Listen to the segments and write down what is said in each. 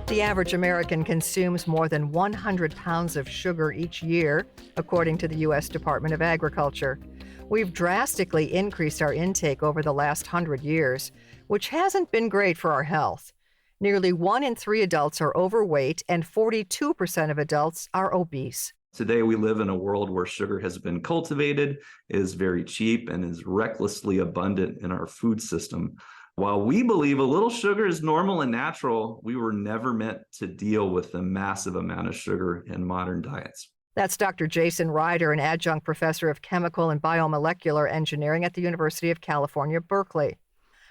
The average American consumes more than 100 pounds of sugar each year, according to the U.S. Department of Agriculture. We've drastically increased our intake over the last 100 years, which hasn't been great for our health. Nearly 1 in 3 adults are overweight, and 42% of adults are obese. Today, we live in a world where sugar has been cultivated, is very cheap, and is recklessly abundant in our food system. While we believe a little sugar is normal and natural, we were never meant to deal with the massive amount of sugar in modern diets. That's Dr. Jason Ryder, an adjunct professor of chemical and biomolecular engineering at the University of California, Berkeley.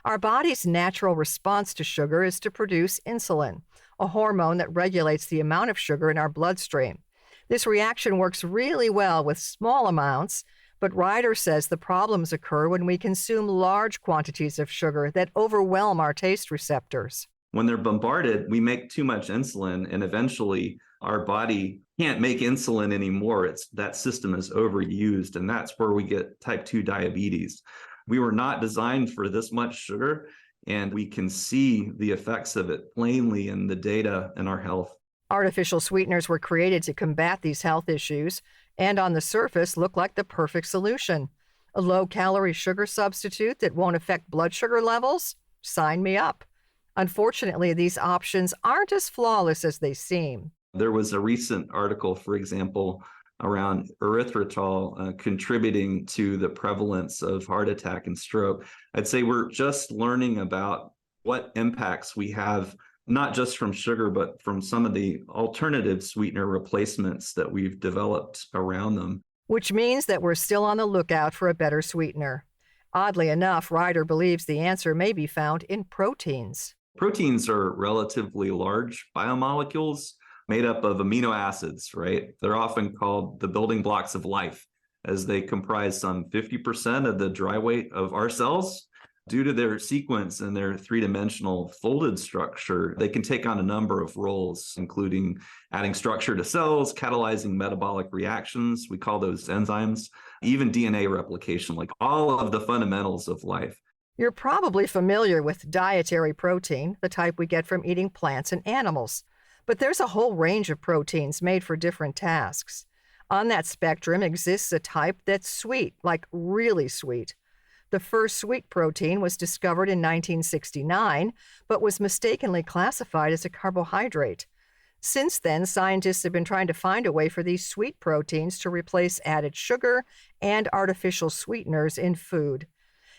Our body's natural response to sugar is to produce insulin, a hormone that regulates the amount of sugar in our bloodstream. This reaction works really well with small amounts, but Ryder says the problems occur when we consume large quantities of sugar that overwhelm our taste receptors. When they're bombarded, we make too much insulin, and eventually our body can't make insulin anymore. That system is overused, and that's where we get type 2 diabetes. We were not designed for this much sugar, and we can see the effects of it plainly in the data in our health. Artificial sweeteners were created to combat these health issues, and on the surface look like the perfect solution. A low-calorie sugar substitute that won't affect blood sugar levels? Sign me up. Unfortunately, these options aren't as flawless as they seem. There was a recent article, for example, around erythritol contributing to the prevalence of heart attack and stroke. I'd say we're just learning about what impacts we have, not just from sugar, but from some of the alternative sweetener replacements that we've developed around them. Which means that we're still on the lookout for a better sweetener. Oddly enough, Ryder believes the answer may be found in proteins. Proteins are relatively large biomolecules made up of amino acids, right? They're often called the building blocks of life, as they comprise some 50% of the dry weight of our cells. Due to their sequence and their three-dimensional folded structure, they can take on a number of roles, including adding structure to cells, catalyzing metabolic reactions, we call those enzymes, even DNA replication, like all of the fundamentals of life. You're probably familiar with dietary protein, the type we get from eating plants and animals. But there's a whole range of proteins made for different tasks. On that spectrum exists a type that's sweet, like really sweet. The first sweet protein was discovered in 1969, but was mistakenly classified as a carbohydrate. Since then, scientists have been trying to find a way for these sweet proteins to replace added sugar and artificial sweeteners in food.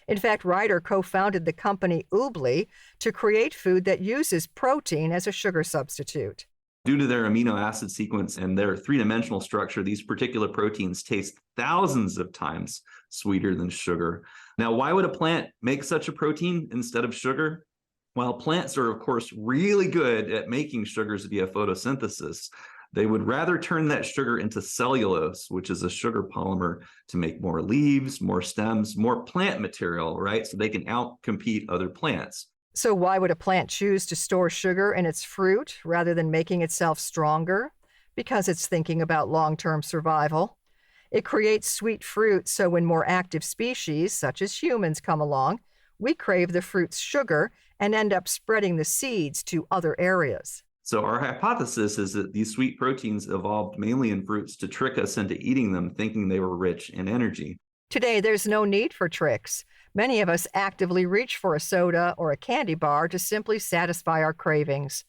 In fact, Ryder co-founded the company Oobly to create food that uses protein as a sugar substitute. Due to their amino acid sequence and their three-dimensional structure, these particular proteins taste thousands of times sweeter than sugar. Now, why would a plant make such a protein instead of sugar? Well, plants are, of course, really good at making sugars via photosynthesis. They would rather turn that sugar into cellulose, which is a sugar polymer, to make more leaves, more stems, more plant material, right? So they can outcompete other plants. So why would a plant choose to store sugar in its fruit rather than making itself stronger? Because it's thinking about long-term survival. It creates sweet fruit, so when more active species, such as humans, come along, we crave the fruit's sugar and end up spreading the seeds to other areas. So our hypothesis is that these sweet proteins evolved mainly in fruits to trick us into eating them, thinking they were rich in energy. Today, there's no need for tricks. Many of us actively reach for a soda or a candy bar to simply satisfy our cravings.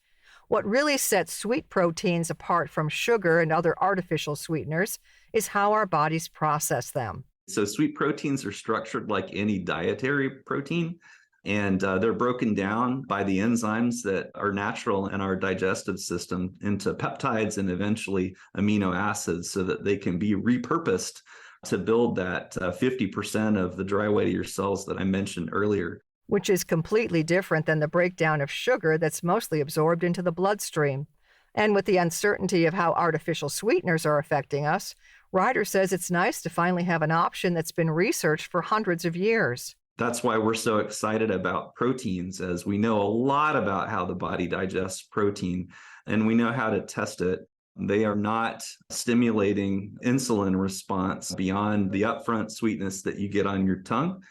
What really sets sweet proteins apart from sugar and other artificial sweeteners is how our bodies process them. So sweet proteins are structured like any dietary protein, and they're broken down by the enzymes that are natural in our digestive system into peptides and eventually amino acids so that they can be repurposed to build that 50% of the dry weight of your cells that I mentioned earlier. Which is completely different than the breakdown of sugar that's mostly absorbed into the bloodstream. And with the uncertainty of how artificial sweeteners are affecting us, Ryder says it's nice to finally have an option that's been researched for hundreds of years. That's why we're so excited about proteins, as we know a lot about how the body digests protein, and we know how to test it. They are not stimulating insulin response beyond the upfront sweetness that you get on your tongue.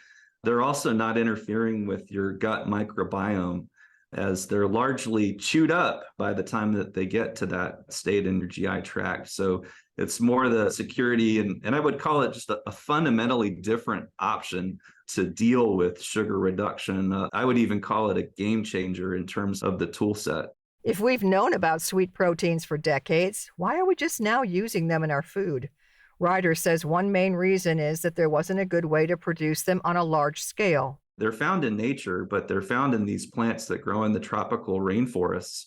They're also not interfering with your gut microbiome. as they're largely chewed up by the time that they get to that state in your GI tract. So it's more the security, and I would call it just a fundamentally different option to deal with sugar reduction. I would even call it a game changer in terms of the tool set. If we've known about sweet proteins for decades, why are we just now using them in our food? Ryder says one main reason is that there wasn't a good way to produce them on a large scale. They're found in nature, but they're found in these plants that grow in the tropical rainforests.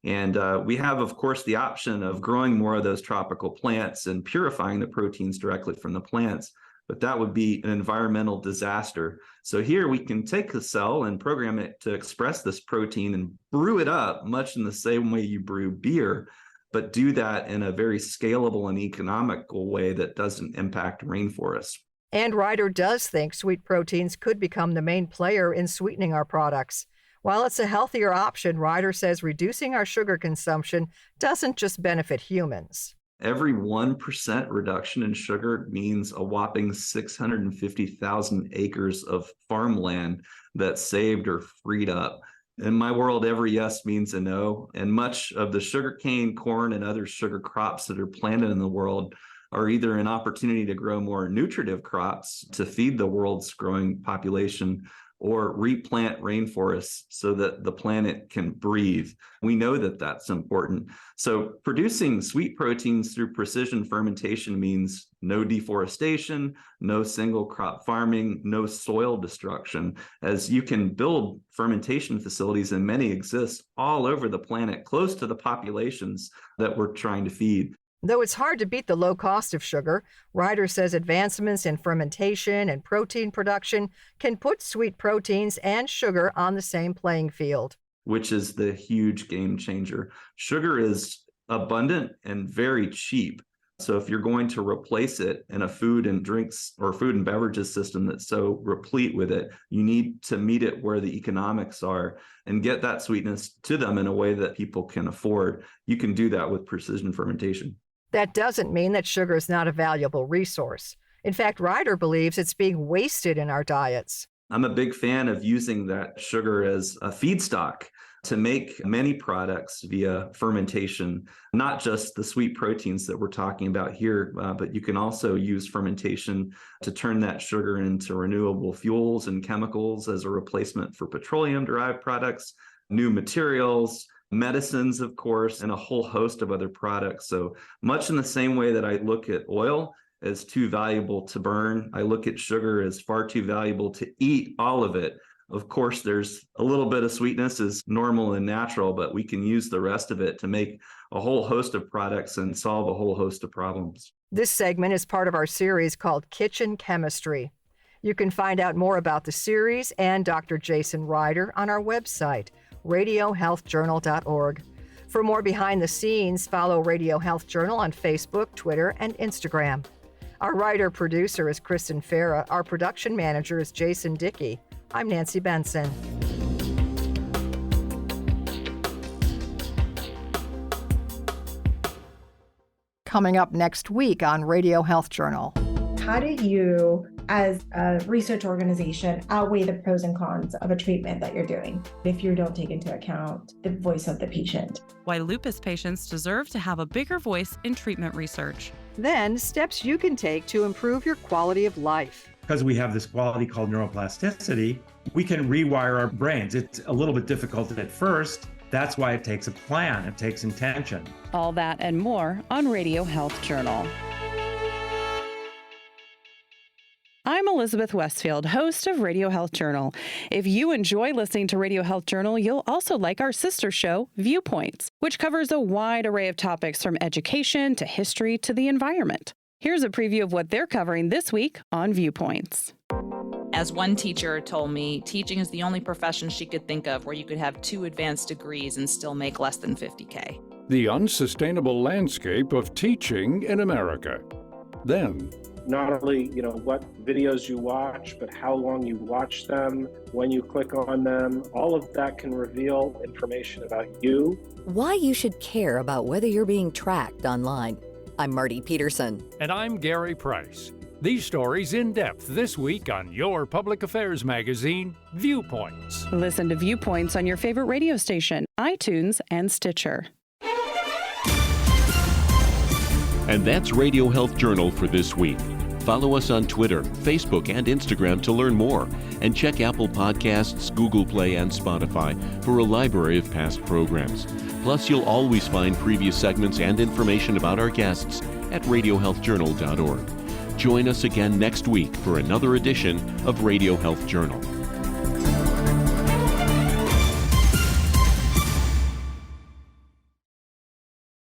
And we have, of course, the option of growing more of those tropical plants and purifying the proteins directly from the plants. But that would be an environmental disaster. So here we can take the cell and program it to express this protein and brew it up much in the same way you brew beer, but do that in a very scalable and economical way that doesn't impact rainforests. And Ryder does think sweet proteins could become the main player in sweetening our products. While it's a healthier option, Ryder says reducing our sugar consumption doesn't just benefit humans. Every 1% reduction in sugar means a whopping 650,000 acres of farmland that's saved or freed up. In my world, every yes means a no, and much of the sugarcane, corn, and other sugar crops that are planted in the world are either an opportunity to grow more nutritive crops to feed the world's growing population, or replant rainforests so that the planet can breathe. We know that that's important. So producing sweet proteins through precision fermentation means no deforestation, no single crop farming, no soil destruction, as you can build fermentation facilities, and many exist all over the planet, close to the populations that we're trying to feed. Though it's hard to beat the low cost of sugar, Ryder says advancements in fermentation and protein production can put sweet proteins and sugar on the same playing field. Which is the huge game changer. Sugar is abundant and very cheap. So if you're going to replace it in a food and drinks or food and beverages system that's so replete with it, you need to meet it where the economics are and get that sweetness to them in a way that people can afford. You can do that with precision fermentation. That doesn't mean that sugar is not a valuable resource. In fact, Ryder believes it's being wasted in our diets. I'm a big fan of using that sugar as a feedstock to make many products via fermentation, not just the sweet proteins that we're talking about here, but you can also use fermentation to turn that sugar into renewable fuels and chemicals as a replacement for petroleum-derived products, new materials, medicines, of course, and a whole host of other products. So much in the same way that I look at oil as too valuable to burn, I look at sugar as far too valuable to eat all of it. Of course, there's a little bit of sweetness is normal and natural, but we can use the rest of it to make a whole host of products and solve a whole host of problems. This segment is part of our series called Kitchen Chemistry. You can find out more about the series and Dr. Jason Ryder on our website, radiohealthjournal.org. For more behind the scenes, follow Radio Health Journal on Facebook, Twitter, and Instagram. Our writer producer is Kristen Farah. Our production manager is Jason Dickey. I'm Nancy Benson. Coming up next week on Radio Health Journal. How do you, as a research organization, outweigh the pros and cons of a treatment that you're doing if you don't take into account the voice of the patient? Why lupus patients deserve to have a bigger voice in treatment research. Then, steps you can take to improve your quality of life. Because we have this quality called neuroplasticity, we can rewire our brains. It's a little bit difficult at first. That's why it takes a plan, it takes intention. All that and more on Radio Health Journal. I'm Elizabeth Westfield, host of Radio Health Journal. If you enjoy listening to Radio Health Journal, you'll also like our sister show, Viewpoints, which covers a wide array of topics from education to history to the environment. Here's a preview of what they're covering this week on Viewpoints. As one teacher told me, teaching is the only profession she could think of where you could have 2 advanced degrees and still make less than $50K. The unsustainable landscape of teaching in America. Then, not only, what videos you watch, but how long you watch them, when you click on them, all of that can reveal information about you. Why you should care about whether you're being tracked online. I'm Marty Peterson. And I'm Gary Price. These stories in depth this week on your public affairs magazine, Viewpoints. Listen to Viewpoints on your favorite radio station, iTunes, and Stitcher. And that's Radio Health Journal for this week. Follow us on Twitter, Facebook, and Instagram to learn more. And check Apple Podcasts, Google Play, and Spotify for a library of past programs. Plus, you'll always find previous segments and information about our guests at radiohealthjournal.org. Join us again next week for another edition of Radio Health Journal.